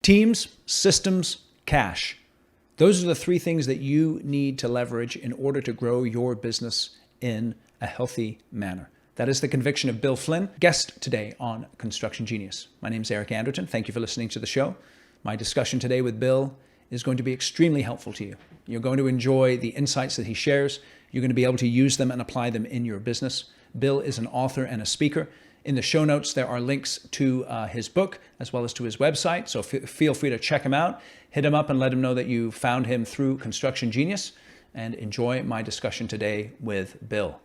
Teams, systems, cash. Those are the three things that you need to leverage in order to grow your business in a healthy manner. That is the conviction of Bill Flynn, guest today on Construction Genius. My name is Eric Anderton. Thank you for listening to the show. My discussion today with Bill is going to be extremely helpful to you. You're going to enjoy the insights that he shares. You're going to be able to use them and apply them in your business. Bill is an author and a speaker. In the show notes, there are links to his book as well as to his website. So feel free to check him out. Hit him up and let him know that you found him through Construction Genius, and enjoy my discussion today with Bill.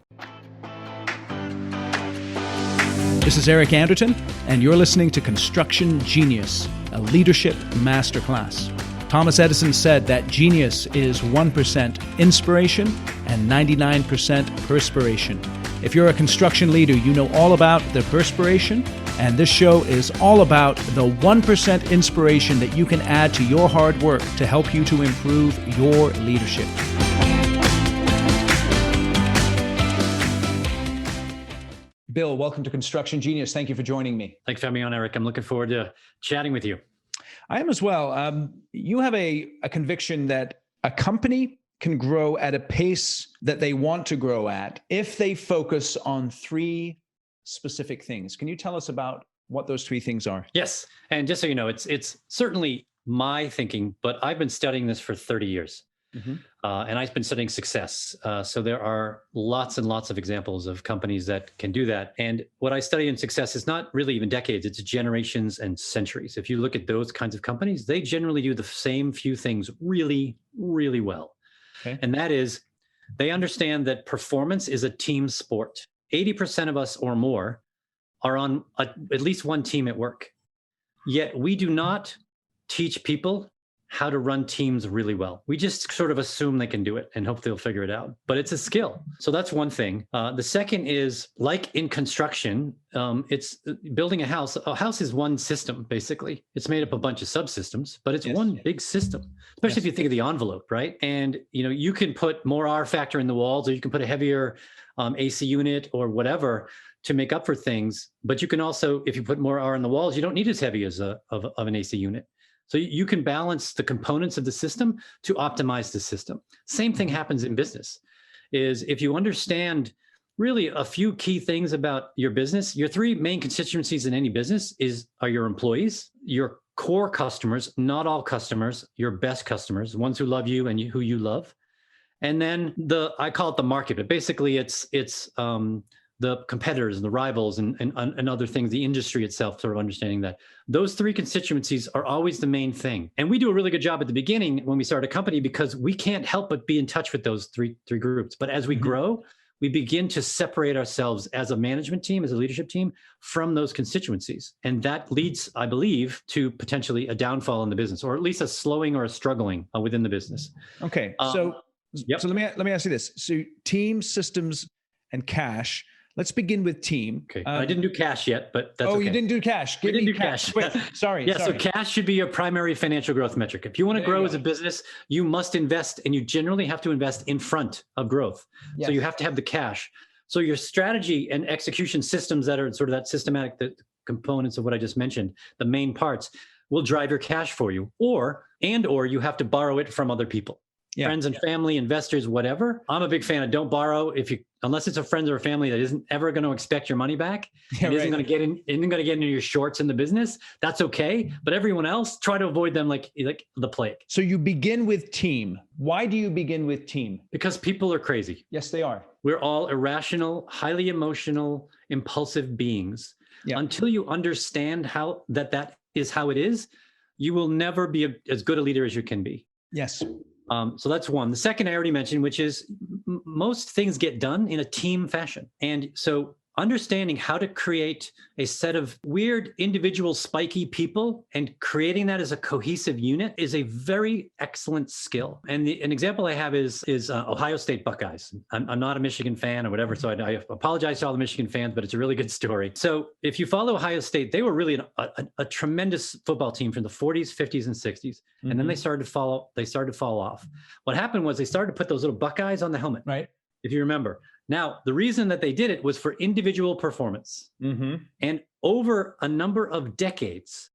This is Eric Anderton, and you're listening to Construction Genius, a leadership masterclass. Thomas Edison said that genius is 1% inspiration and 99% perspiration. If you're a construction leader, you know all about the perspiration, and this show is all about the 1% inspiration that you can add to your hard work to help you to improve your leadership. Bill, welcome to Construction Genius. Thank you for joining me. Thanks for having me on, Eric. I'm looking forward to chatting with you. I am as well. You have a conviction that a company can grow at a pace that they want to grow at if they focus on three specific things. Can you tell us about what those three things are? Yes. And just so you know, it's certainly my thinking, but I've been studying this for 30 years. Mm-hmm. And I've been studying success. So there are lots and lots of examples of companies that can do that. And what I study in success is not really even decades, it's generations and centuries. If you look at those kinds of companies, they generally do the same few things really, really well. Okay. And that is, they understand that performance is a team sport. 80% of us or more are on at least one team at work. Yet we do not teach people how to run teams really well. We just sort of assume they can do it and hope they'll figure it out, but it's a skill. So that's one thing. The second is, like in construction, it's building a house. A house is one system, basically. It's made up of a bunch of subsystems, but it's one big system, especially if you think of the envelope, right? And you can put more R factor in the walls, or you can put a heavier AC unit or whatever to make up for things. But you can also, if you put more R in the walls, you don't need as heavy as of an AC unit. So you can balance the components of the system to optimize the system. Same thing happens in business, is if you understand really a few key things about your business, your three main constituencies in any business are your employees, your core customers, not all customers, your best customers, ones who love you and who you love. And then I call it the market, but basically it's the competitors and the rivals and other things, the industry itself, sort of understanding that those three constituencies are always the main thing. And we do a really good job at the beginning when we start a company, because we can't help but be in touch with those three groups. But as we grow, we begin to separate ourselves as a management team, as a leadership team, from those constituencies. And that leads, I believe, to potentially a downfall in the business, or at least a slowing or a struggling within the business. Okay. So let me ask you this. So team, systems, and cash. Let's begin with team. Okay. I didn't do cash yet, but that's okay. You didn't do cash. We didn't do cash. Wait, sorry. So cash should be your primary financial growth metric. If you want to grow as a business, you must invest, and you generally have to invest in front of growth. Yes. So you have to have the cash. So your strategy and execution systems that are sort of that systematic, the components of what I just mentioned, the main parts, will drive your cash for you, or you have to borrow it from other people. Friends and family, investors, whatever. I'm a big fan of don't borrow unless it's a friend or a family that isn't ever going to expect your money back. Isn't going to get into your shorts in the business. That's okay. But everyone else, try to avoid them like the plague. So you begin with team. Why do you begin with team? Because people are crazy. Yes, they are. We're all irrational, highly emotional, impulsive beings. Yeah. Until you understand how that is how it is, you will never be as good a leader as you can be. Yes. So that's one. The second I already mentioned, which is most things get done in a team fashion. And so understanding how to create a set of weird individual spiky people and creating that as a cohesive unit is a very excellent skill. And an example I have is Ohio State Buckeyes. I'm not a Michigan fan or whatever, so I apologize to all the Michigan fans, but it's a really good story. So if you follow Ohio State, they were really a tremendous football team from the 40s, 50s, and 60s. Mm-hmm. And then they started to fall off. What happened was they started to put those little Buckeyes on the helmet. Right. If you remember. Now, the reason that they did it was for individual performance. Mm-hmm. And over a number of decades,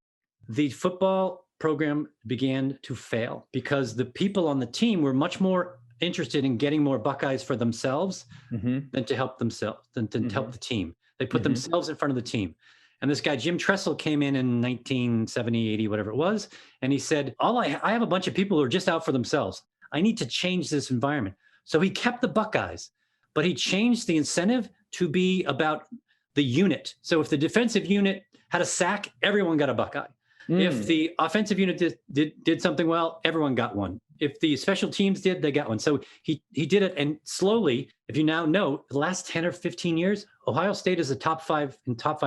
the football program began to fail because the people on the team were much more interested in getting more Buckeyes for themselves than to help themselves, than to help the team. They put themselves in front of the team. And this guy, Jim Tressel, came in 1970, 80, whatever it was. And he said, I have a bunch of people who are just out for themselves. I need to change this environment. So he kept the Buckeyes, but he changed the incentive to be about the unit. So if the defensive unit had a sack, everyone got a Buckeye. If the offensive unit did something well, everyone got one. If the special teams did, they got one. So he did it. And slowly, if you now know, the last 10 or 15 years, Ohio State is a top five.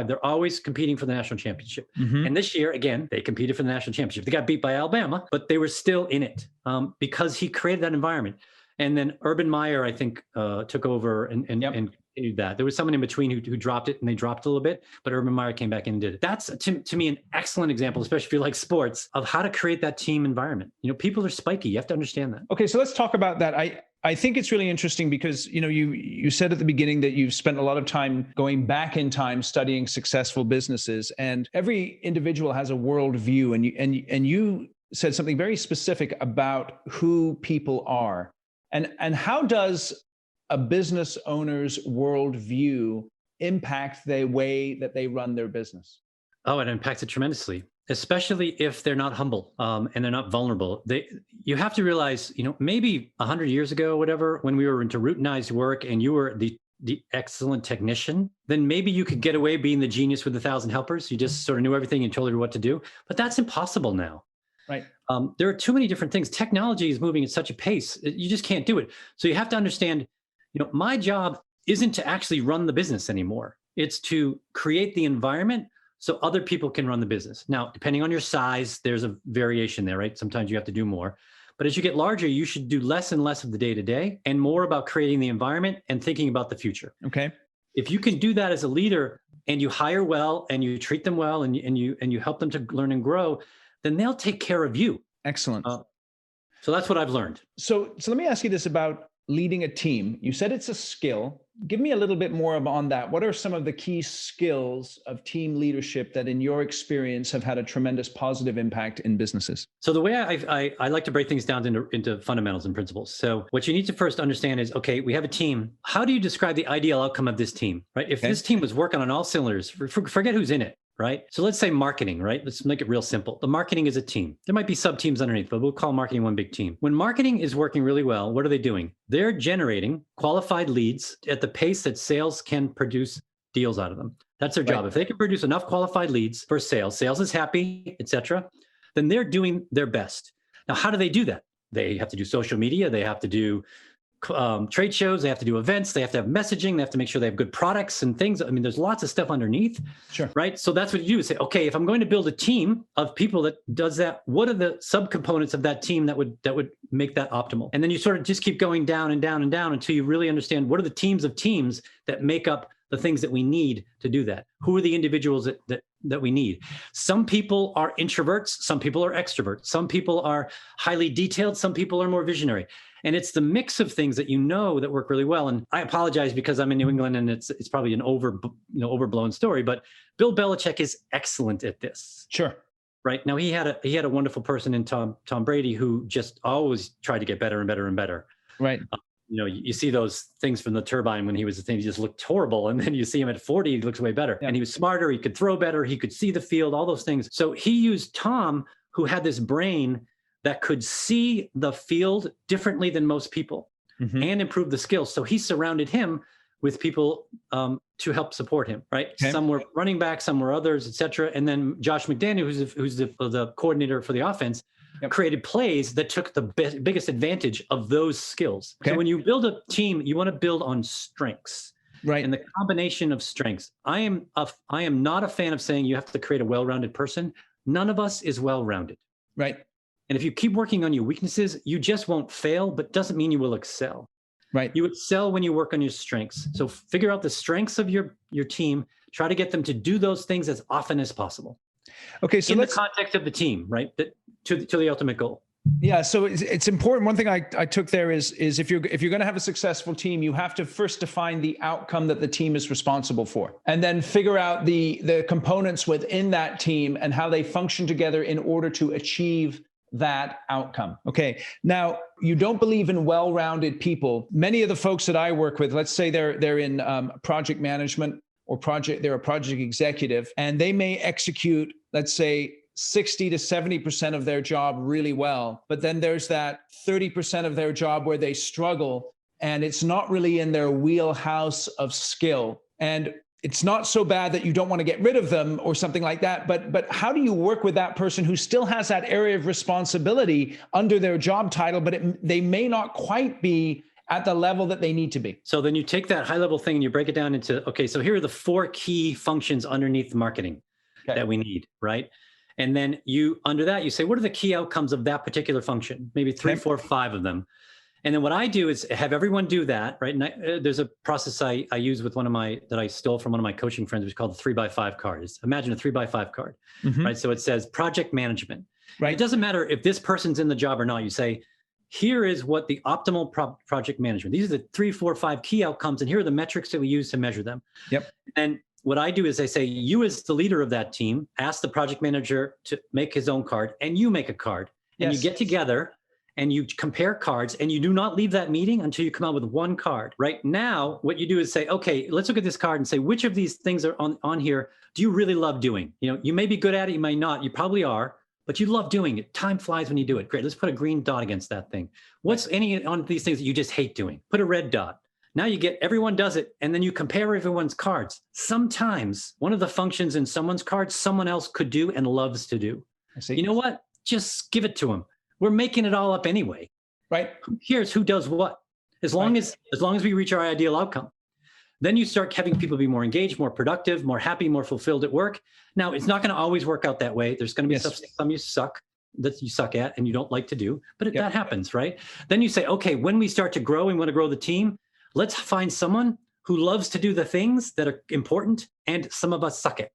They're always competing for the national championship. And this year, again, they competed for the national championship. They got beat by Alabama, but they were still in it because he created that environment. And then Urban Meyer, I think, took over and continued that. There was someone in between who dropped it, and they dropped a little bit, but Urban Meyer came back in and did it. That's, to me, an excellent example, especially if you like sports, of how to create that team environment. People are spiky. You have to understand that. Okay, so let's talk about that. I think it's really interesting because, you said at the beginning that you've spent a lot of time going back in time studying successful businesses, and every individual has a worldview, and you said something very specific about who people are. And how does a business owner's worldview impact the way that they run their business? Oh, it impacts it tremendously, especially if they're not humble and they're not vulnerable. You have to realize, maybe 100 years ago, whatever, when we were into routinized work and you were the excellent technician, then maybe you could get away being the genius with 1,000 helpers. You just sort of knew everything and told everyone what to do. But that's impossible now. Right. There are too many different things. Technology is moving at such a pace. You just can't do it. So you have to understand, my job isn't to actually run the business anymore. It's to create the environment so other people can run the business. Now, depending on your size, there's a variation there, right? Sometimes you have to do more. But as you get larger, you should do less and less of the day-to-day and more about creating the environment and thinking about the future. Okay. If you can do that as a leader and you hire well and you treat them well and you help them to learn and grow, then they'll take care of you. Excellent. So that's what I've learned. So let me ask you this about leading a team. You said it's a skill. Give me a little bit more on that. What are some of the key skills of team leadership that in your experience have had a tremendous positive impact in businesses? So the way I like to break things down into fundamentals and principles. So what you need to first understand is, okay, we have a team. How do you describe the ideal outcome of this team, right? If this team was working on all cylinders, forget who's in it. Right? So let's say marketing, right? Let's make it real simple. The marketing is a team. There might be sub teams underneath, but we'll call marketing one big team. When marketing is working really well, what are they doing? They're generating qualified leads at the pace that sales can produce deals out of them. That's their job. If they can produce enough qualified leads for sales is happy, etc., then they're doing their best. Now, how do they do that? They have to do social media. They have to do trade shows, they have to do events, they have to have messaging, they have to make sure they have good products and things. I mean, there's lots of stuff underneath, right? So that's what you do is say, okay, if I'm going to build a team of people that does that, what are the subcomponents of that team that would make that optimal? And then you sort of just keep going down and down and down until you really understand what are the teams of teams that make up the things that we need to do that. Who are the individuals that we need? Some people are introverts, some people are extroverts, some people are highly detailed, some people are more visionary. And it's the mix of things that that work really well. And I apologize because I'm in New England and it's probably an overblown story, but Bill Belichick is excellent at this. Sure. Right. Now he had a wonderful person in Tom Brady who just always tried to get better and better and better. Right. You see those things from the turbine when he was a thing, he just looked horrible. And then you see him at 40, he looks way better. Yeah. And he was smarter, he could throw better, he could see the field, all those things. So he used Tom, who had this brain that could see the field differently than most people and improve the skills. So he surrounded him with people to help support him, right? Okay. Some were running back, some were others, et cetera. And then Josh McDaniel, who's the coordinator for the offense, created plays that took the biggest advantage of those skills. Okay. So when you build a team, you want to build on strengths. Right. And the combination of strengths. I am not a fan of saying you have to create a well-rounded person. None of us is well-rounded. Right. And if you keep working on your weaknesses, you just won't fail, but doesn't mean you will excel. Right. You excel when you work on your strengths. So figure out the strengths of your team, try to get them to do those things as often as possible. Okay. So in the context of the team, right? To the ultimate goal. Yeah, so it's important. One thing I took there is if you're going to have a successful team, you have to first define the outcome that the team is responsible for, and then figure out the components within that team and how they function together in order to achieve that outcome. Okay. Now, you don't believe in well-rounded people. Many of the folks that I work with, let's say they're in project management or they're a project executive, and they may execute, let's say, 60 to 70% of their job really well. But then there's that 30% of their job where they struggle, and it's not really in their wheelhouse of skill. And it's not so bad that you don't want to get rid of them or something like that. But how do you work with that person who still has that area of responsibility under their job title, but they may not quite be at the level that they need to be? So then you take that high level thing and you break it down into, okay, so here are the 4 key functions underneath marketing that we need, right? And then under that, you say, what are the key outcomes of that particular function? Maybe 3, 4, 5 of them. And then what I do is have everyone do that, right? And there's a process I use with that I stole from one of my coaching friends, which is called the 3x5 card. Imagine a 3x5 card, right? So it says project management. Right. It doesn't matter if this person's in the job or not. You say, here is what the optimal project management. These are the 3, 4, 5 key outcomes, and here are the metrics that we use to measure them. Yep. And what I do is I say, you as the leader of that team, ask the project manager to make his own card, and you make a card. And you get together and you compare cards, and you do not leave that meeting until you come out with one card. Right now, what you do is say, okay, let's look at this card and say, which of these things are on here do you really love doing? You may be good at it, you may not, you probably are, but you love doing it. Time flies when you do it. Great, let's put a green dot against that thing. What's any on these things that you just hate doing? Put a red dot. Now everyone does it, and then you compare everyone's cards. Sometimes one of the functions in someone's card, someone else could do and loves to do. I see. You know what? Just give it to them. We're making it all up anyway. Right? Who cares who does what? As long as we reach our ideal outcome. Then you start having people be more engaged, more productive, more happy, more fulfilled at work. Now, it's not going to always work out that way. There's going to be some you suck at and you don't like to do, but that happens, right? Then you say, okay, when we start to grow and want to grow the team, let's find someone who loves to do the things that are important, and some of us suck at.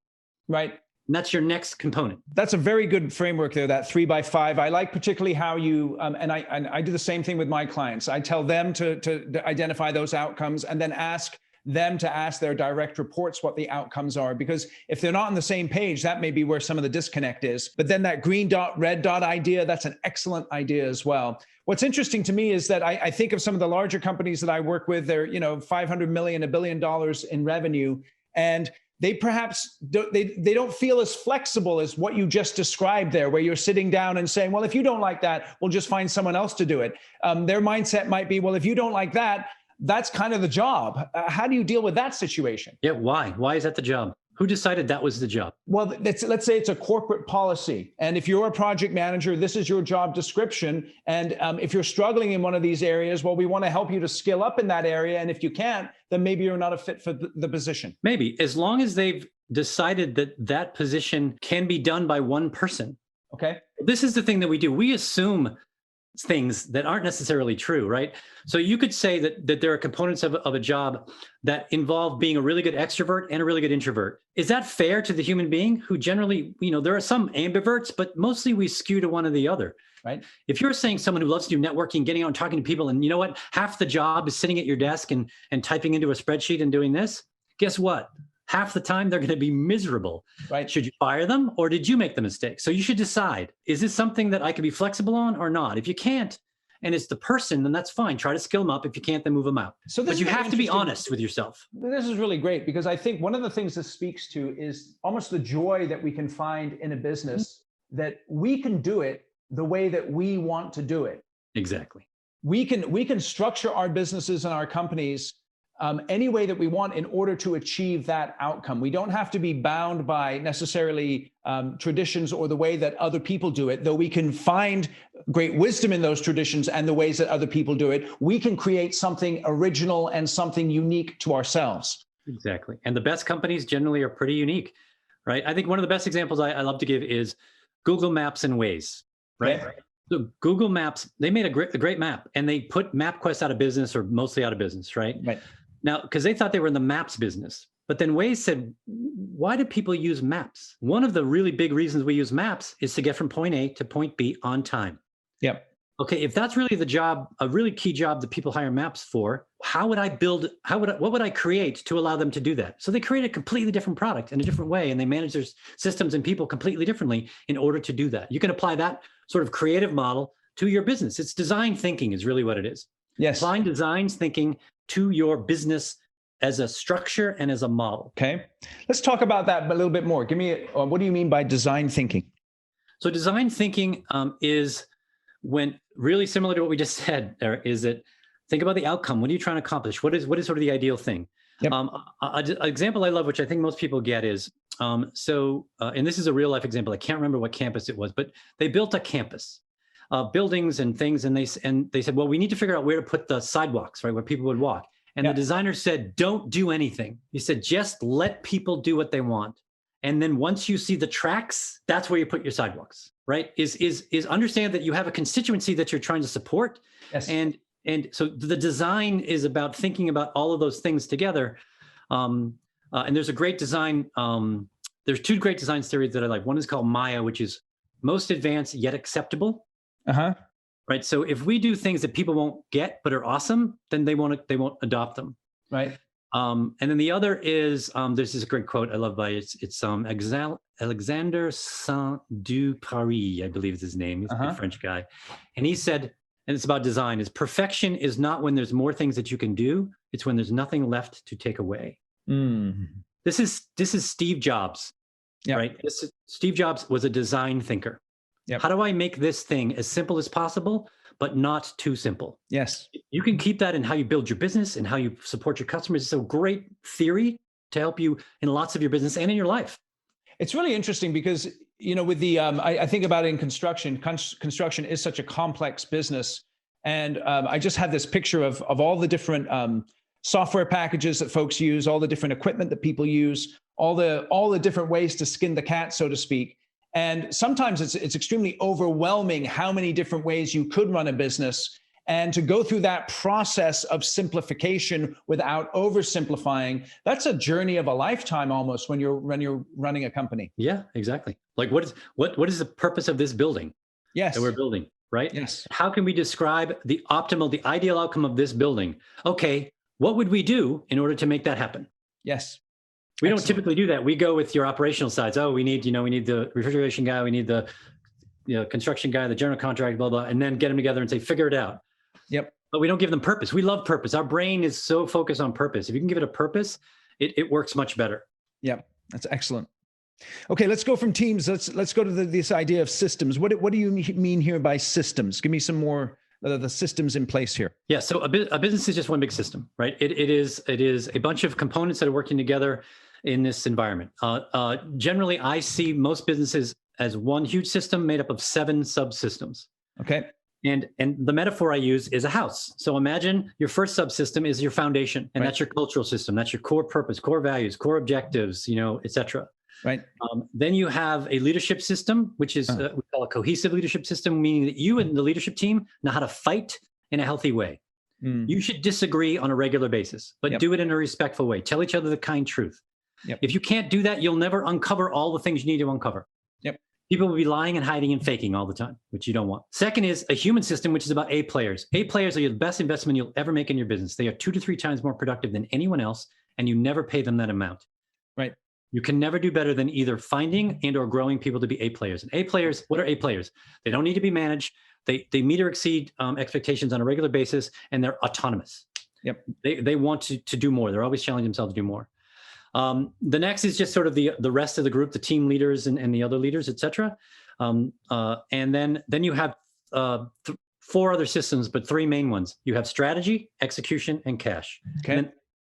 Right. And that's your next component. That's a very good framework there, that 3x5. I like particularly how you, and I do the same thing with my clients. I tell them to identify those outcomes and then ask them to ask their direct reports what the outcomes are, because if they're not on the same page, that may be where some of the disconnect is. But then that green dot, red dot idea, that's an excellent idea as well. What's interesting to me is that I think of some of the larger companies that I work with, they're, $500 million, $1 billion in revenue, and they perhaps they don't feel as flexible as what you just described there, where you're sitting down and saying, well, if you don't like that, we'll just find someone else to do it. Their mindset might be, well, if you don't like that, that's kind of the job. How do you deal with that situation? Yeah, why? Why is that the job? Who decided that was the job? Well, let's say it's a corporate policy. And if you're a project manager, this is your job description. And if you're struggling in one of these areas, well, we want to help you to skill up in that area. And if you can't, then maybe you're not a fit for the position. Maybe, as long as they've decided that position can be done by one person. Okay. This is the thing that we do. We assume things that aren't necessarily true, right? So you could say that there are components of a job that involve being a really good extrovert and a really good introvert. Is that fair to the human being who generally, there are some ambiverts, but mostly we skew to one or the other, right? If you're saying someone who loves to do networking, getting out and talking to people, and you know what, half the job is sitting at your desk and typing into a spreadsheet and doing this, guess what? Half the time they're going to be miserable. Right. Should you fire them, or did you make the mistake? So you should decide, is this something that I can be flexible on or not? If you can't, and it's the person, then that's fine. Try to skill them up. If you can't, then move them out. But you have to be honest with yourself. This is really great, because I think one of the things this speaks to is almost the joy that we can find in a business, that we can do it the way that we want to do it. Exactly. We can structure our businesses and our companies any way that we want in order to achieve that outcome. We don't have to be bound by necessarily traditions or the way that other people do it, though we can find great wisdom in those traditions and the ways that other people do it. We can create something original and something unique to ourselves. Exactly. And the best companies generally are pretty unique, right? I think one of the best examples I love to give is Google Maps and Waze, right? Okay. So Google Maps, they made a great map, and they put MapQuest out of business, or mostly out of business, right? Right. Now, because they thought they were in the maps business. But then Waze said, why do people use maps? One of the really big reasons we use maps is to get from point A to point B on time. Yep. Okay, if that's really the job, a really key job that people hire maps for, what would I create to allow them to do that? So they create a completely different product in a different way, and they manage their systems and people completely differently in order to do that. You can apply that sort of creative model to your business. It's design thinking is really what it is. Yes. Applying design thinking to your business as a structure and as a model. Okay. Let's talk about that a little bit more. Give me, what do you mean by design thinking? So design thinking is when really similar to what we just said there, is that think about the outcome. What are you trying to accomplish? What is sort of the ideal thing? Yep. An example I love, which I think most people get is, and this is a real life example. I can't remember what campus it was, but they built a campus, buildings and things. And they said, well, we need to figure out where to put the sidewalks, right? Where people would walk. And the designer said, don't do anything. He said, just let people do what they want. And then once you see the tracks, that's where you put your sidewalks, right? Is understand that you have a constituency that you're trying to support. Yes. And so the design is about thinking about all of those things together. And there's a great design, there's two great design theories that I like. One is called Maya, which is most advanced yet acceptable. Uh-huh. Right. So if we do things that people won't get but are awesome, then they won't adopt them. Right. And then the other is there's this great quote I love by it's Alexander Saint-Exupéry, I believe is his name. He's a French guy, and he said, and it's about design: is perfection is not when there's more things that you can do; it's when there's nothing left to take away. Mm. This is Steve Jobs, right? Steve Jobs was a design thinker. Yep. How do I make this thing as simple as possible, but not too simple? Yes. You can keep that in how you build your business and how you support your customers. It's a great theory to help you in lots of your business and in your life. It's really interesting because, with the, I think about it in construction, construction is such a complex business. And I just had this picture of all the different software packages that folks use, all the different equipment that people use, all the different ways to skin the cat, so to speak. And sometimes it's extremely overwhelming how many different ways you could run a business, and to go through that process of simplification without oversimplifying. That's a journey of a lifetime almost when you're running a company. Yeah, exactly. Like what is the purpose of this building? Yes. That we're building, right? Yes. How can we describe the ideal outcome of this building? Okay, what would we do in order to make that happen? Yes. We don't typically do that. We go with your operational sides. Oh, we need the refrigeration guy, we need the construction guy, the general contractor, blah, blah, and then get them together and say, figure it out. Yep. But we don't give them purpose. We love purpose. Our brain is so focused on purpose. If you can give it a purpose, it works much better. Yep. That's excellent. Okay, let's go from teams. Let's go to this idea of systems. What do you mean here by systems? Give me some more the systems in place here. Yeah. So a business is just one big system, right? It is a bunch of components that are working together in this environment. Generally, I see most businesses as one huge system made up of 7 subsystems. Okay. And the metaphor I use is a house. So imagine your first subsystem is your foundation, and that's your cultural system. That's your core purpose, core values, core objectives, et cetera. Right. Then you have a leadership system, which is we call a cohesive leadership system, meaning that you and the leadership team know how to fight in a healthy way. You should disagree on a regular basis, but do it in a respectful way. Tell each other the kind truth. Yep. If you can't do that, you'll never uncover all the things you need to uncover. Yep. People will be lying and hiding and faking all the time, which you don't want. Second is a human system, which is about A players. A players are your best investment you'll ever make in your business. They are 2 to 3 times more productive than anyone else, and you never pay them that amount. Right. You can never do better than either finding and or growing people to be A players. And A players, what are A players? They don't need to be managed. They meet or exceed expectations on a regular basis, and they're autonomous. Yep. They want to do more. They're always challenging themselves to do more. The next is just sort of the rest of the group, the team leaders and the other leaders, et cetera. And then you have 4 other systems, but 3 main ones. You have strategy, execution, and cash. Okay. And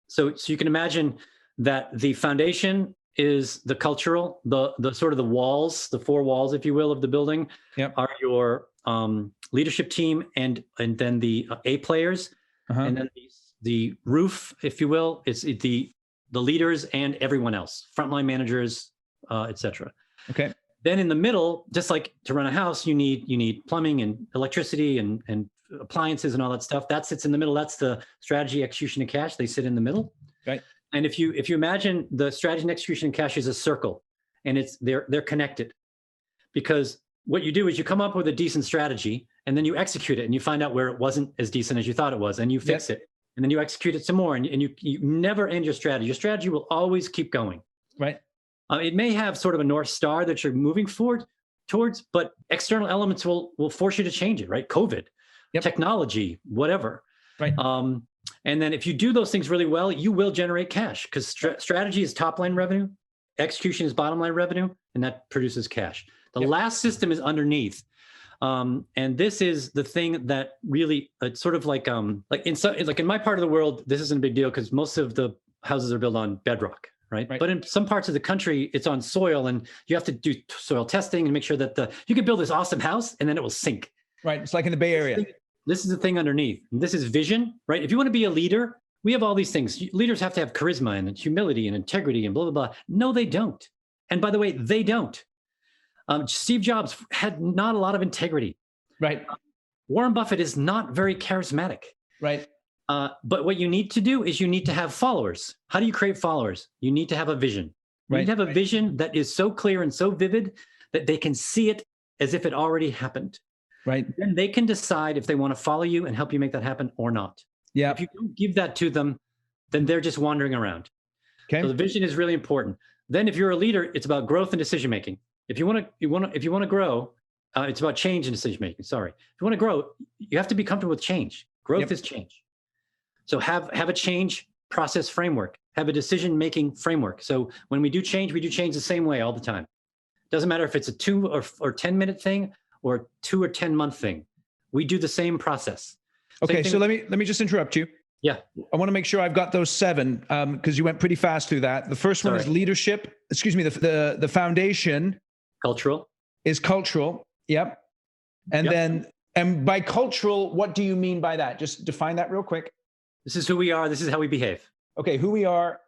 so you can imagine that the foundation is the cultural, the sort of the walls, the 4 walls, if you will, of the building are your leadership team and then the A players, and then the roof, if you will, is the leaders and everyone else, frontline managers, et cetera. Okay. Then in the middle, just like to run a house, you need plumbing and electricity and appliances and all that stuff. That sits in the middle. That's the strategy, execution, and cash. They sit in the middle. Right. And if you imagine the strategy and execution and cash is a circle, and they're connected, because what you do is you come up with a decent strategy, and then you execute it and you find out where it wasn't as decent as you thought it was, and you fix it, and then you execute it some more, and you never end your strategy. Your strategy will always keep going. Right. It may have sort of a North Star that you're moving towards, but external elements will force you to change it, right? COVID, technology, whatever. Right. And then if you do those things really well, you will generate cash, because strategy is top line revenue, execution is bottom line revenue, and that produces cash. The last system is underneath. And this is the thing that really, it's sort of like in my part of the world, this isn't a big deal because most of the houses are built on bedrock, right? But in some parts of the country, it's on soil, and you have to do soil testing and make sure that you can build this awesome house and then it will sink. Right. It's like in the Bay Area. This is the thing underneath. This is vision, right? If you want to be a leader, we have all these things. Leaders have to have charisma and humility and integrity and blah, blah, blah. No, they don't. And by the way, they don't. Steve Jobs had not a lot of integrity. Right. Warren Buffett is not very charismatic. Right. But what you need to do is you need to have followers. How do you create followers? You need to have a vision. You need to have a vision that is so clear and so vivid that they can see it as if it already happened. Right. Then they can decide if they want to follow you and help you make that happen or not. Yeah. If you don't give that to them, then they're just wandering around. Okay. So the vision is really important. Then if you're a leader, it's about growth and decision making. If you want to grow, it's about change and decision making. Sorry. If you want to grow, you have to be comfortable with change. Growth is change. So have a change process framework, have a decision making framework. So when we do change the same way all the time. Doesn't matter if it's a 2 or 10 minute thing or 2 or 10 month thing. We do the same process. Okay, so let me just interrupt you. Yeah. I want to make sure I've got those 7 because you went pretty fast through that. The first one is leadership. Excuse me, the foundation. Cultural. Is cultural. Yep. And then, and by cultural, what do you mean by that? Just define that real quick. This is who we are. This is how we behave. Okay, who we are,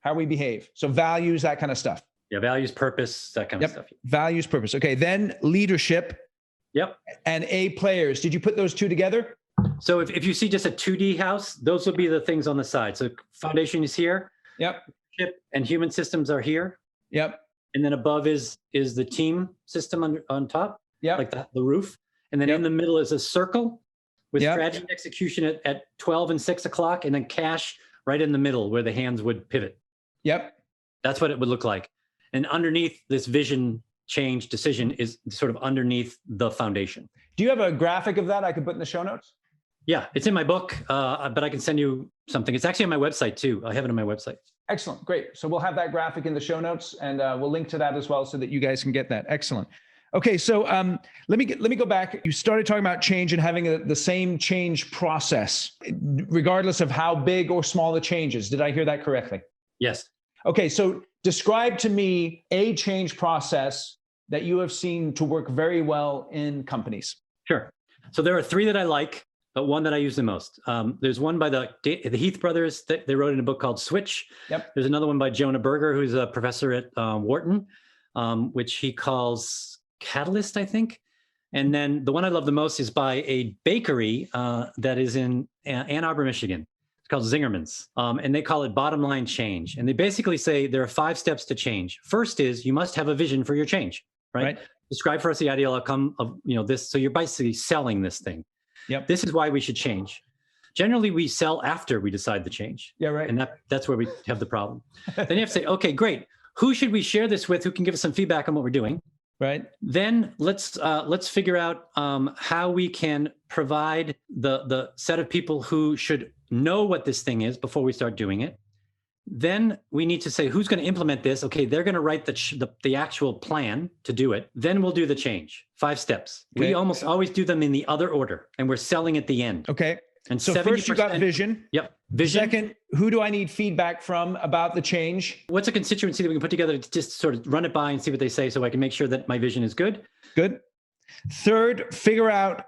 how we behave. So values, that kind of stuff. Yeah, values, purpose, that kind of stuff. Values, purpose. Okay, then leadership. Yep. And A, players. Did you put those 2 together? So if you see just a 2D house, those will be the things on the side. So foundation is here. Yep. And human systems are here. Yep. And then above is the team system on top. Yeah. Like the roof. And then in the middle is a circle with strategy and execution at 12 and 6 o'clock, and then cash right in the middle where the hands would pivot. Yep. That's what it would look like. And underneath this vision change decision is sort of underneath the foundation. Do you have a graphic of that I could put in the show notes? Yeah, it's in my book, but I can send you something. It's actually on my website too. I have it on my website. Excellent. Great. So we'll have that graphic in the show notes, and we'll link to that as well so that you guys can get that. Excellent. Okay, so let me go back. You started talking about change and having the same change process, regardless of how big or small the change is. Did I hear that correctly? Yes. Okay, so describe to me a change process that you have seen to work very well in companies. Sure. So there are 3 that I like, but one that I use the most. There's one by the Heath brothers that they wrote in a book called Switch. Yep. There's another one by Jonah Berger, who's a professor at Wharton, which he calls Catalyst, I think. And then the one I love the most is by a bakery that is in Ann Arbor, Michigan. It's called Zingerman's. And they call it bottom line change. And they basically say there are 5 steps to change. First is you must have a vision for your change, right? Describe for us the ideal outcome of this. So you're basically selling this thing. Yep. This is why we should change. Generally, we sell after we decide to change. Yeah, right. And that's where we have the problem. Then you have to say, okay, great. Who should we share this with? Who can give us some feedback on what we're doing? Right. Then let's figure out how we can provide the set of people who should know what this thing is before we start doing it. Then we need to say who's going to implement this. Okay, they're going to write the actual plan to do it. Then we'll do the change. 5 steps. Okay. We almost always do them in the other order, and we're selling at the end. Okay. And so first you got vision. Yep. Vision. Second, who do I need feedback from about the change? What's a constituency that we can put together to just sort of run it by and see what they say so I can make sure that my vision is good? Good. Third, figure out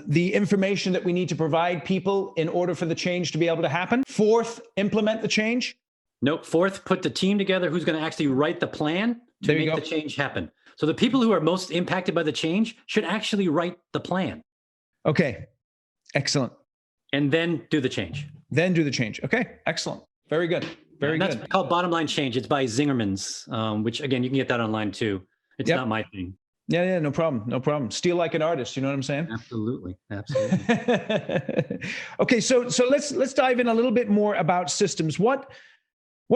the information that we need to provide people in order for the change to be able to happen. Fourth, implement the change. Nope. Fourth, put the team together who's going to actually write the plan to make the change happen. So the people who are most impacted by the change should actually write the plan. Okay. Excellent. And then do the change. Then do the change. Okay. Excellent. Very good. Very good. That's called Bottom Line Change. It's by Zingerman's, which again, you can get that online too. It's not my thing. Yeah, no problem. No problem. Steal like an artist. You know what I'm saying? Absolutely. Absolutely. Okay, so let's dive in a little bit more about systems. What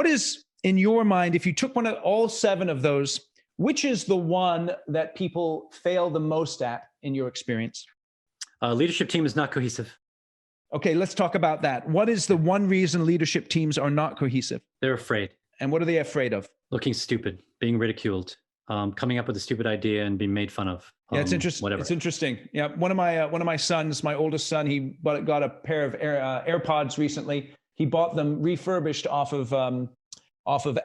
is in your mind, if you took one of all 7 of those, which is the one that people fail the most at in your experience? Leadership team is not cohesive. Okay, let's talk about that. What is the one reason leadership teams are not cohesive? They're afraid. And what are they afraid of? Looking stupid, being ridiculed, coming up with a stupid idea and being made fun of. Yeah, it's interesting. Whatever. It's interesting. Yeah, one of my sons, my oldest son, he got a pair of AirPods recently. He bought them refurbished off of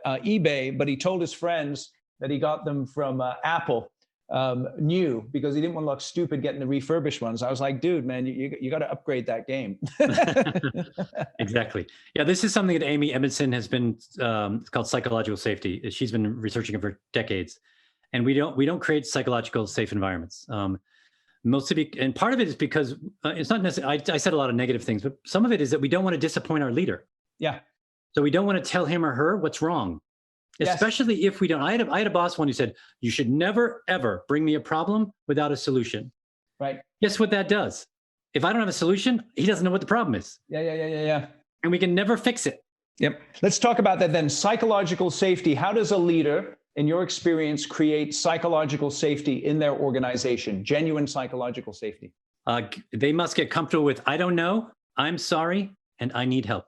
eBay, but he told his friends that he got them from Apple, new, because he didn't want to look stupid getting the refurbished ones. I was like, dude, man, you got to upgrade that game. Exactly. Yeah, this is something that Amy Edmondson has been, it's called psychological safety. She's been researching it for decades. And we don't create psychological safe environments. Mostly, and part of it is because it's not necessarily, I said a lot of negative things, but some of it is that we don't want to disappoint our leader. Yeah. So we don't want to tell him or her what's wrong, especially if we don't. I had a boss one who said, you should never, ever bring me a problem without a solution. Right. Guess what that does? If I don't have a solution, he doesn't know what the problem is. Yeah. And we can never fix it. Yep. Let's talk about that then. Psychological safety. How does a leader, in your experience, create psychological safety in their organization? Genuine psychological safety. They must get comfortable with, I don't know, I'm sorry, and I need help.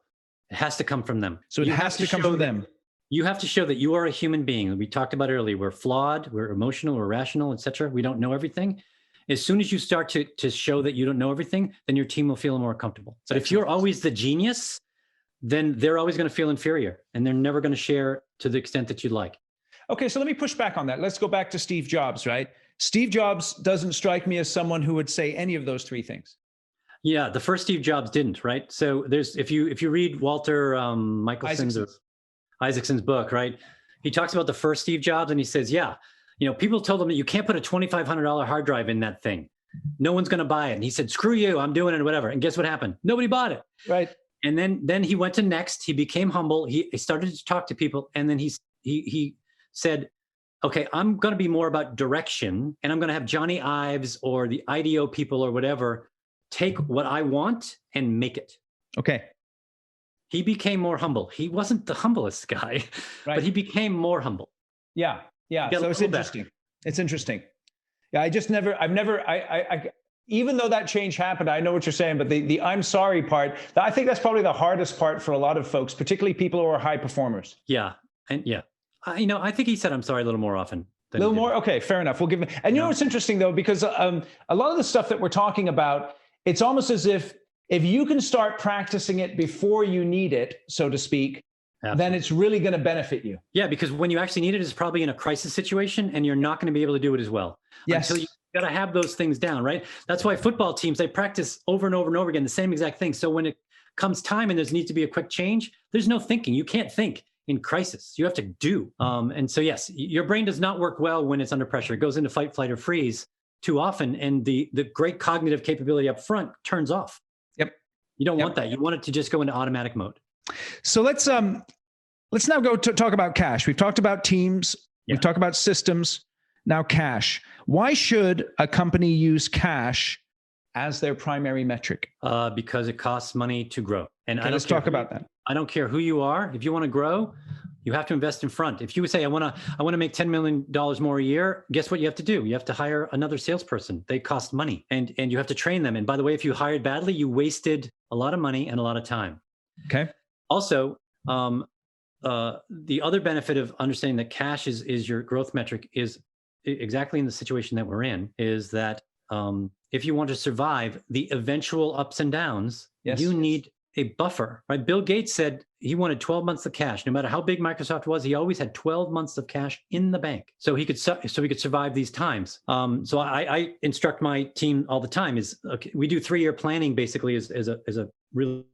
It has to come from them. So it has to come from them. You have to show that you are a human being. We talked about earlier, we're flawed, we're emotional, we're rational, etc. We don't know everything. As soon as you start to show that you don't know everything, then your team will feel more comfortable. But if you're always the genius, then they're always going to feel inferior and they're never going to share to the extent that you'd like. Okay, so let me push back on that. Let's go back to Steve Jobs, right? Steve Jobs doesn't strike me as someone who would say any of those 3 things. Yeah, the first Steve Jobs didn't, right? So there's if you read Walter Isaacson's book, right? He talks about the first Steve Jobs and he says, yeah, people told him that you can't put a $2,500 hard drive in that thing. No one's going to buy it. And he said, screw you, I'm doing it, whatever. And guess what happened? Nobody bought it. Right. And then he went to Next. He became humble. He started to talk to people. And then he said, okay, I'm going to be more about direction. And I'm going to have Johnny Ives or the IDEO people or whatever take what I want and make it. Okay. He became more humble. He wasn't the humblest guy, right, but he became more humble. Yeah. So it's interesting. It's interesting. Yeah, I even though that change happened, I know what you're saying, but the I'm sorry part, I think that's probably the hardest part for a lot of folks, particularly people who are high performers. Yeah. And yeah, I think he said I'm sorry a little more often. A little more? Okay, fair enough. We'll give him. And you know what's interesting though, because a lot of the stuff that we're talking about, it's almost as if you can start practicing it before you need it, so to speak, then it's really going to benefit you. Yeah, because when you actually need it, it's probably in a crisis situation and you're not going to be able to do it as well. Yes. Until you got to have those things down, right? That's why football teams, they practice over and over and over again, the same exact thing. So when it comes time and there's needs to be a quick change, there's no thinking. You can't think in crisis. You have to do. And so, yes, your brain does not work well when it's under pressure. It goes into fight, flight, or freeze too often. And the great cognitive capability up front turns off. Yep. You don't want that. You want it to just go into automatic mode. So let's now go to talk about cash. We've talked about teams. We've talked about systems. Now cash. Why should a company use cash as their primary metric? Because it costs money to grow. And okay, let's talk about that. I don't care who you are. If you want to grow, you have to invest in front. If you say, I want to make $10 million more a year, guess what you have to do? You have to hire another salesperson. They cost money and you have to train them. And by the way, if you hired badly, you wasted a lot of money and a lot of time. Okay. Also, the other benefit of understanding that cash is your growth metric is exactly in the situation that we're in, is that if you want to survive the eventual ups and downs, you need a buffer, right? Bill Gates said he wanted 12 months of cash. No matter how big Microsoft was, he always had 12 months of cash in the bank, so he could survive these times. So I instruct my team all the time is, okay, we do 3-year planning basically as a really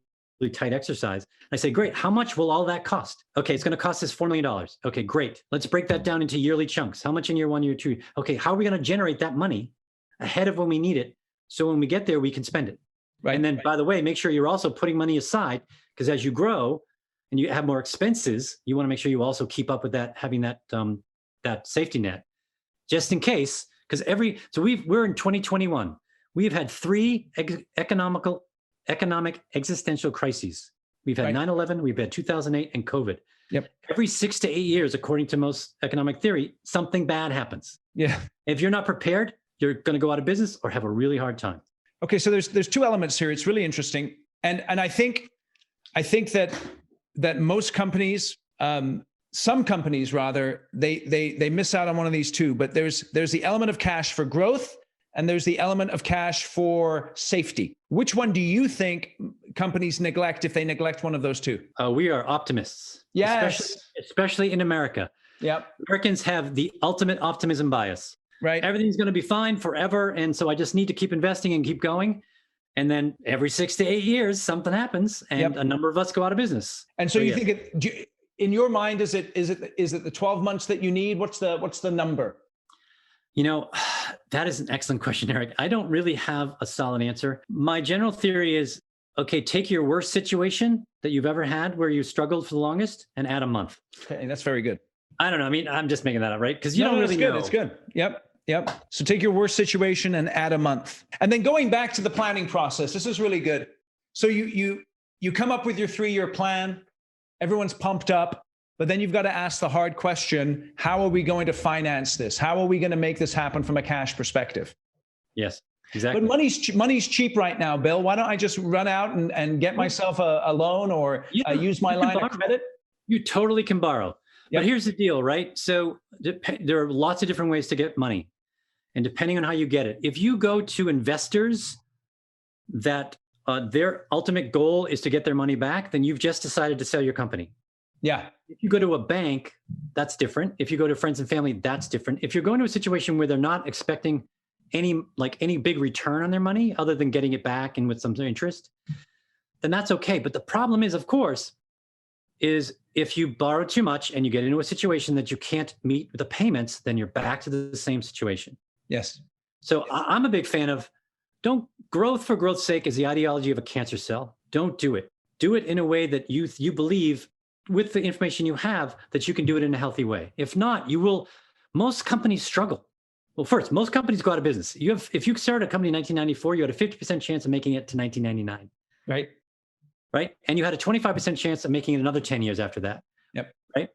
tight exercise. I say, great, how much will all that cost? Okay, it's going to cost us $4 million. Okay, great. Let's break that down into yearly chunks. How much in year 1, year 2? Okay, how are we going to generate that money ahead of when we need it? So when we get there, we can spend it. Right. And then, by the way, make sure you're also putting money aside, because as you grow and you have more expenses, you want to make sure you also keep up with that, having that safety net, just in case, Because we're in 2021. We've had three economic existential crises. We've had 9/11, we've had 2008, and COVID. Yep. Every 6 to 8 years, according to most economic theory, something bad happens. Yeah. If you're not prepared, you're going to go out of business or have a really hard time. Okay, so there's two elements here. It's really interesting, and I think that most companies, some companies rather, they miss out on one of these two. But there's the element of cash for growth, and there's the element of cash for safety. Which one do you think companies neglect if they neglect one of those two? We are optimists. Yes. Especially in America. Yep. Americans have the ultimate optimism bias. Right. Everything's going to be fine forever. And so I just need to keep investing and keep going. And then every 6 to 8 years, something happens and a number of us go out of business. And so you think in your mind, is it the 12 months that you need? What's the number? You know, that is an excellent question, Eric. I don't really have a solid answer. My general theory is, okay, take your worst situation that you've ever had where you struggled for the longest and add a month. Okay, that's very good. I don't know. I mean, I'm just making that up, right? Because you don't really know. It's good. Yep. So take your worst situation and add a month. And then going back to the planning process, this is really good. So you come up with your 3-year plan. Everyone's pumped up. But then you've got to ask the hard question, how are we going to finance this? How are we going to make this happen from a cash perspective? Yes, exactly. But money's cheap right now, Bill. Why don't I just run out and get myself a loan or use my line of credit? You totally can borrow. Yep. But here's the deal, right? So there are lots of different ways to get money. And depending on how you get it, if you go to investors that their ultimate goal is to get their money back, then you've just decided to sell your company. Yeah. If you go to a bank, that's different. If you go to friends and family, that's different. If you're going to a situation where they're not expecting any big return on their money other than getting it back and with some interest, then that's okay. But the problem is, of course, is if you borrow too much and you get into a situation that you can't meet the payments, then you're back to the same situation. Yes. So I'm a big fan of growth for growth's sake is the ideology of a cancer cell. Don't do it. Do it in a way that you believe with the information you have that you can do it in a healthy way. If not, most companies struggle. Well, first, most companies go out of business. If you started a company in 1994, you had a 50% chance of making it to 1999. Right? And you had a 25% chance of making it another 10 years after that. Yep. Right?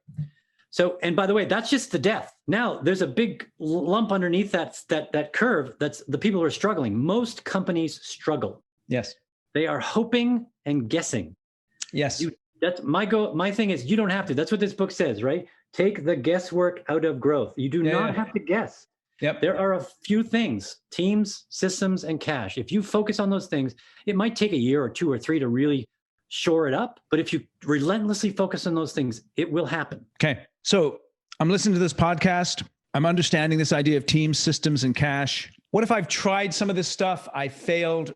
So, and by the way, that's just the death. Now there's a big lump underneath that curve. That's the people who are struggling. Most companies struggle. Yes. They are hoping and guessing. Yes. That's my goal. My thing is you don't have to. That's what this book says, right? Take the guesswork out of growth. You do not have to guess. Yep. There are a few things, teams, systems, and cash. If you focus on those things, it might take a year or 2 or 3 to really shore it up. But if you relentlessly focus on those things, it will happen. Okay. So I'm listening to this podcast. I'm understanding this idea of teams, systems, and cash. What if I've tried some of this stuff? I failed.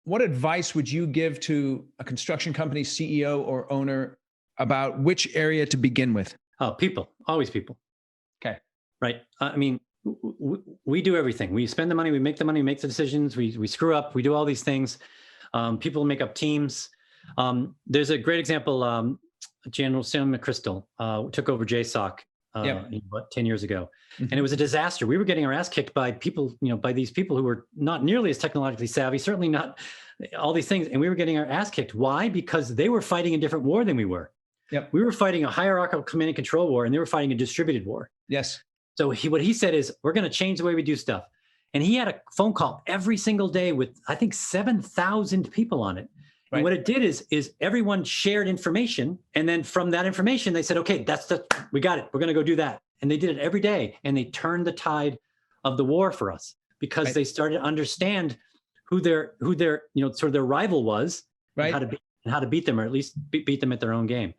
What advice would you give to a construction company CEO or owner about which area to begin with? Oh, people, always people. Okay. Right. I mean, we do everything. We spend the money, we make the decisions, we screw up, we do all these things. People make up teams. There's a great example. General Sam McChrystal took over JSOC about 10 years ago. Mm-hmm. And it was a disaster. We were getting our ass kicked by people, by these people who were not nearly as technologically savvy, certainly not all these things. And we were getting our ass kicked. Why? Because they were fighting a different war than we were. Yep. We were fighting a hierarchical command and control war, and they were fighting a distributed war. Yes. So what he said is, we're going to change the way we do stuff. And he had a phone call every single day with, I think, 7,000 people on it. Right. And what it did is everyone shared information. And then from that information, they said, okay, we got it. We're going to go do that. And they did it every day. And they turned the tide of the war for us because they started to understand who their sort of their rival was, right, and how to beat them, or at least beat them at their own game.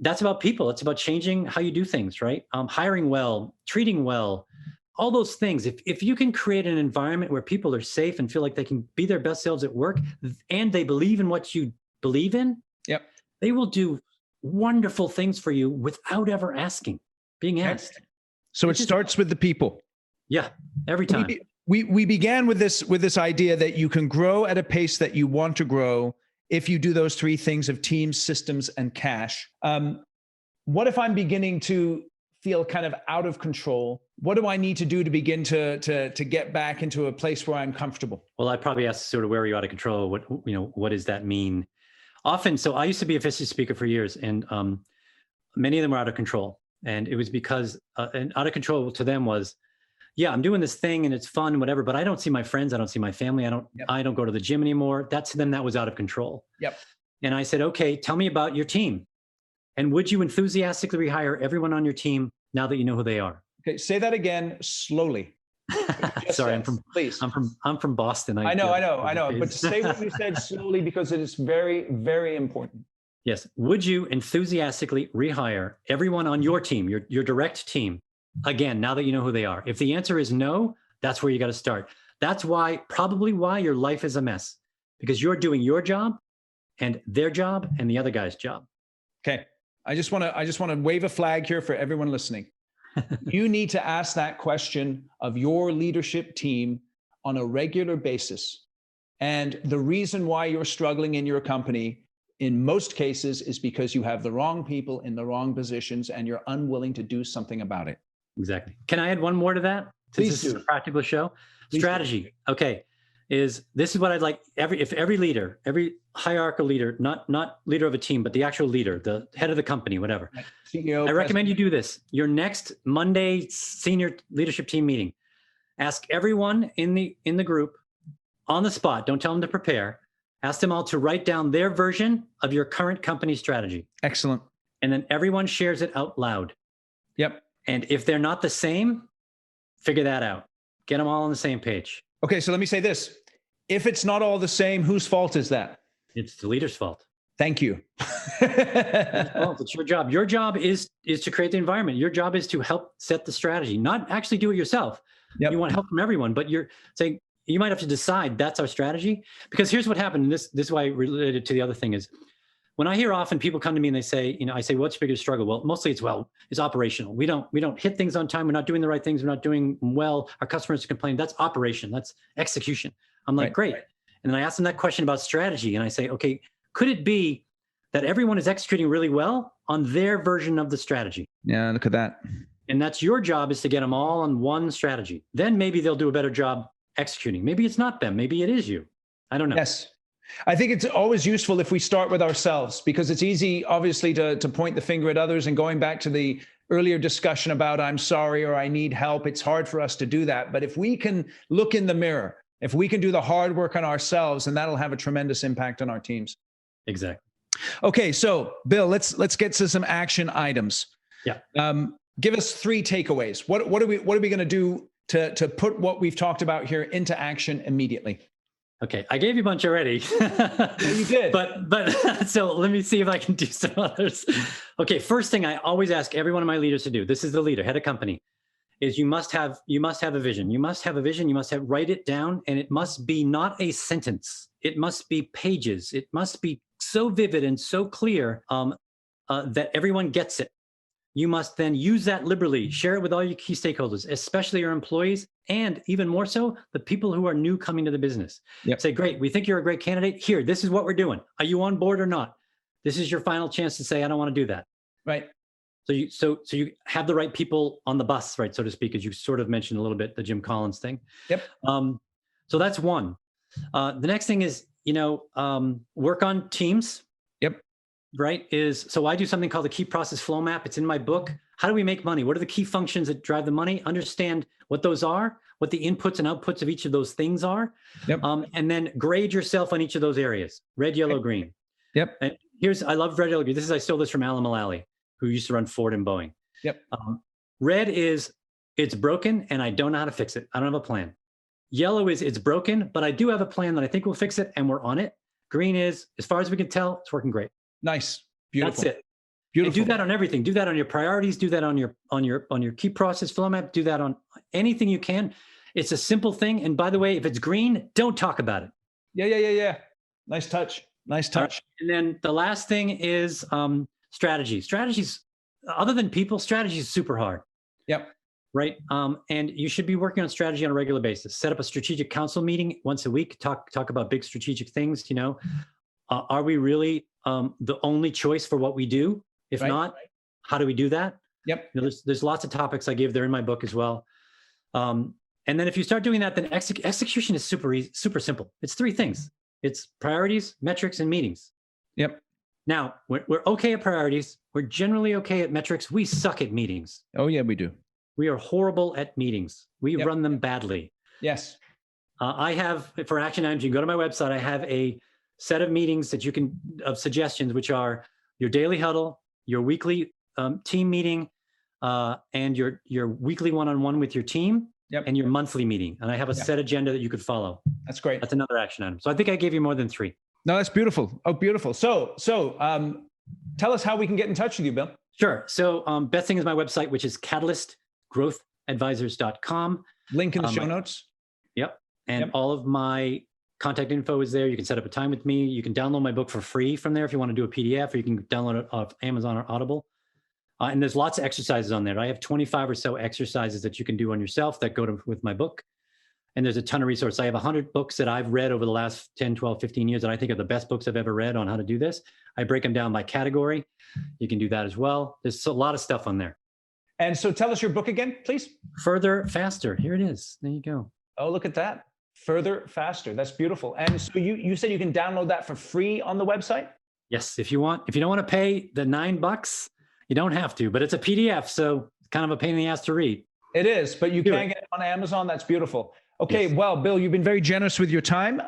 That's about people. It's about changing how you do things, right? Hiring well, treating well, all those things. If you can create an environment where people are safe and feel like they can be their best selves at work, and they believe in what you believe in, they will do wonderful things for you without ever being asked. So it starts with the people. Yeah, every time. We began with this idea that you can grow at a pace that you want to grow if you do those 3 things of teams, systems, and cash. What if I'm beginning to feel kind of out of control What do I need to do to begin to get back into a place where I'm comfortable? Well, I probably asked sort of where are you out of control? What does that mean? Often, so I used to be a FISI speaker for years, and many of them were out of control. And it was because, and out of control to them was, yeah, I'm doing this thing and it's fun, whatever, but I don't see my friends. I don't see my family. I don't go to the gym anymore. That to them, that was out of control. Yep. And I said, okay, tell me about your team. And would you enthusiastically rehire everyone on your team now that you know who they are? Okay, say that again slowly. Sorry, please. I'm from Boston. I know. But say what you said slowly because it is very, very important. Yes. Would you enthusiastically rehire everyone on your team, your direct team, again, now that you know who they are? If the answer is no, that's where you got to start. That's probably why your life is a mess, because you're doing your job and their job and the other guy's job. Okay. I just want to wave a flag here for everyone listening. You need to ask that question of your leadership team on a regular basis. And the reason why you're struggling in your company, in most cases, is because you have the wrong people in the wrong positions and you're unwilling to do something about it. Exactly. Can I add one more to that? Please do. This is a practical show. Please strategy. Do. Okay. This is what I'd like if every leader, every hierarchical leader, not leader of a team, but the actual leader, the head of the company, whatever. CEO, I recommend you do this. Your next Monday senior leadership team meeting, ask everyone in the group on the spot. Don't tell them to prepare. Ask them all to write down their version of your current company strategy. Excellent. And then everyone shares it out loud. Yep. And if they're not the same, figure that out. Get them all on the same page. Okay, so let me say this. If it's not all the same, whose fault is that? It's the leader's fault. Thank you. It's your job. Your job is to create the environment. Your job is to help set the strategy, not actually do it yourself. Yep. You want help from everyone, but you're saying you might have to decide that's our strategy. Because here's what happened. This is why I related to the other thing is when I hear often people come to me and they say, I say, what's your biggest struggle? Well, mostly it's operational. We don't hit things on time. We're not doing the right things. We're not doing well. Our customers complain. That's operation. That's execution. I'm like, great. And then I ask them that question about strategy. And I say, okay, could it be that everyone is executing really well on their version of the strategy? Yeah, look at that. And that's your job, is to get them all on one strategy. Then maybe they'll do a better job executing. Maybe it's not them. Maybe it is you. I don't know. Yes. I think it's always useful if we start with ourselves, because it's easy, obviously, to point the finger at others. And going back to the earlier discussion about I'm sorry or I need help, it's hard for us to do that. But if we can look in the mirror, if we can do the hard work on ourselves, then that'll have a tremendous impact on our teams. Exactly. Okay, so Bill, let's get to some action items. Yeah. Give us 3 takeaways. What are we going to do to put what we've talked about here into action immediately? Okay, I gave you a bunch already. You did. But so let me see if I can do some others. Okay, first thing I always ask every one of my leaders to do, this is the leader, head of company, is you must have a vision. You must have a vision. You must write it down, and it must be not a sentence. It must be pages. It must be so vivid and so clear that everyone gets it. You must then use that liberally, share it with all your key stakeholders, especially your employees, and even more so, the people who are new coming to the business. Yep. Say, great, we think you're a great candidate. Here, this is what we're doing. Are you on board or not? This is your final chance to say, I don't want to do that. Right. So you have the right people on the bus, right, so to speak, as you sort of mentioned a little bit, the Jim Collins thing. Yep. So that's one. The next thing is, work on teams. Yep. Right, so I do something called the key process flow map. It's in my book. How do we make money? What are the key functions that drive the money? Understand what those are, what the inputs and outputs of each of those things are. Yep. And then grade yourself on each of those areas, red, yellow, green. Yep. And I love red, yellow, green. I stole this from Alan Mullally, who used to run Ford and Boeing. Yep. Red is, it's broken and I don't know how to fix it. I don't have a plan. Yellow is, it's broken, but I do have a plan that I think will fix it and we're on it. Green is, as far as we can tell, it's working great. Nice. Beautiful. That's it. Beautiful. And do that on everything. Do that on your priorities. Do that on your key process flow map. Do that on anything you can. It's a simple thing. And by the way, if it's green, don't talk about it. Yeah. Nice touch. Nice touch. And then the last thing is strategy. Strategies, other than people, strategy is super hard. Yep. Right. And you should be working on strategy on a regular basis. Set up a strategic council meeting once a week. Talk about big strategic things. Are we really the only choice for what we do? If not, how do we do that? Yep. There's lots of topics I give. They're in my book as well. And then if you start doing that, then execution is super simple. It's three things. It's priorities, metrics, and meetings. Yep. Now, we're okay at priorities. We're generally okay at metrics. We suck at meetings. Oh, yeah, we do. We are horrible at meetings. We run them badly. Yes. I have, for action items, you can go to my website. I have a set of meetings that you can, of suggestions, which are your daily huddle, your weekly team meeting, and your weekly one-on-one with your team, and your monthly meeting. And I have a set agenda that you could follow. That's great. That's another action item. So I think I gave you more than 3. No, that's beautiful. Oh, beautiful. So tell us how we can get in touch with you, Bill. Sure. So best thing is my website, which is catalystgrowthadvisors.com. Link in the show notes. Yep. And all of my contact info is there. You can set up a time with me. You can download my book for free from there if you want to do a PDF, or you can download it off Amazon or Audible. And there's lots of exercises on there. I have 25 or so exercises that you can do on yourself that go with my book. And there's a ton of resources. I have 100 books that I've read over the last 10, 12, 15 years that I think are the best books I've ever read on how to do this. I break them down by category. You can do that as well. There's a lot of stuff on there. And so tell us your book again, please. Further, Faster. Here it is. There you go. Oh, look at that. Further, Faster. That's beautiful. And so you said you can download that for free on the website? Yes, if you want. If you don't want to pay the $9, you don't have to, but it's a PDF, so it's kind of a pain in the ass to read. It is, but you can get it on Amazon. That's beautiful. Okay, well, Bill, you've been very generous with your time,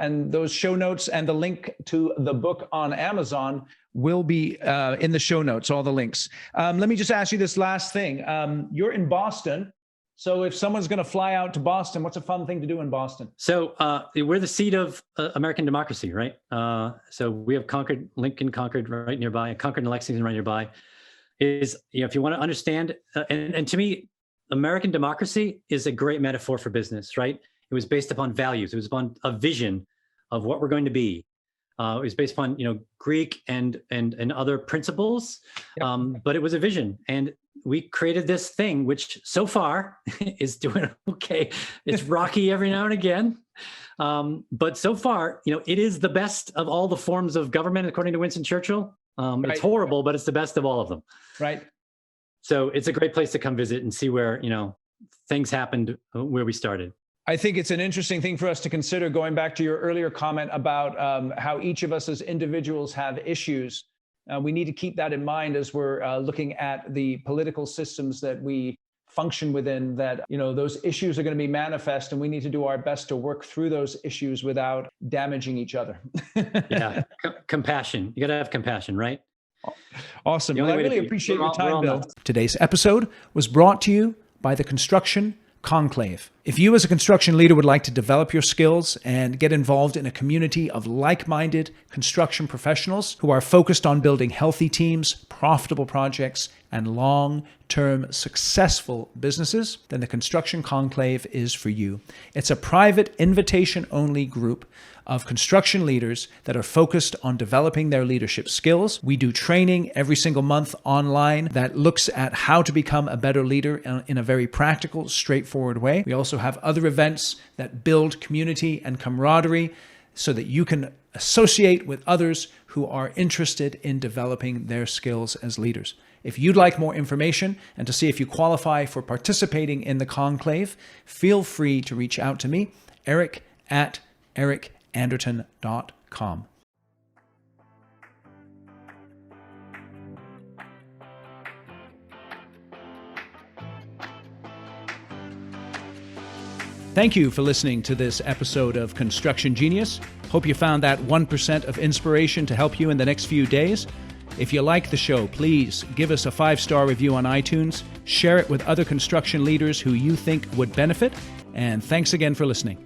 and those show notes and the link to the book on Amazon will be in the show notes, all the links. Let me just ask you this last thing. You're in Boston. So if someone's going to fly out to Boston, what's a fun thing to do in Boston? So we're the seat of American democracy, right? So we have Lincoln Concord right nearby, Concord and Lexington right nearby. If you want to understand, and to me, American democracy is a great metaphor for business, right? It was based upon values. It was upon a vision of what we're going to be. It was based upon, Greek and other principles, but it was a vision. And we created this thing, which so far is doing okay. It's rocky every now and again. But so far, it is the best of all the forms of government, according to Winston Churchill. It's horrible, but it's the best of all of them. Right. So it's a great place to come visit and see where, things happened where we started. I think it's an interesting thing for us to consider, going back to your earlier comment about how each of us as individuals have issues. We need to keep that in mind as we're looking at the political systems that we function within, that, those issues are going to be manifest, and we need to do our best to work through those issues without damaging each other. Yeah. Compassion. You got to have compassion, right? Awesome. Well, I really appreciate your time, Bill. nuts. Today's episode was brought to you by the Construction Conclave. If you as a construction leader would like to develop your skills and get involved in a community of like-minded construction professionals who are focused on building healthy teams, profitable projects, and long-term successful businesses, then the Construction Conclave is for you. It's a private, invitation-only group of construction leaders that are focused on developing their leadership skills. We do training every single month online that looks at how to become a better leader in a very practical, straightforward way. We also have other events that build community and camaraderie so that you can associate with others who are interested in developing their skills as leaders. If you'd like more information and to see if you qualify for participating in the conclave, feel free to reach out to me, eric@ericanderton.com. Thank you for listening to this episode of Construction Genius. Hope you found that 1% of inspiration to help you in the next few days. If you like the show, please give us a 5-star review on iTunes, share it with other construction leaders who you think would benefit, and thanks again for listening.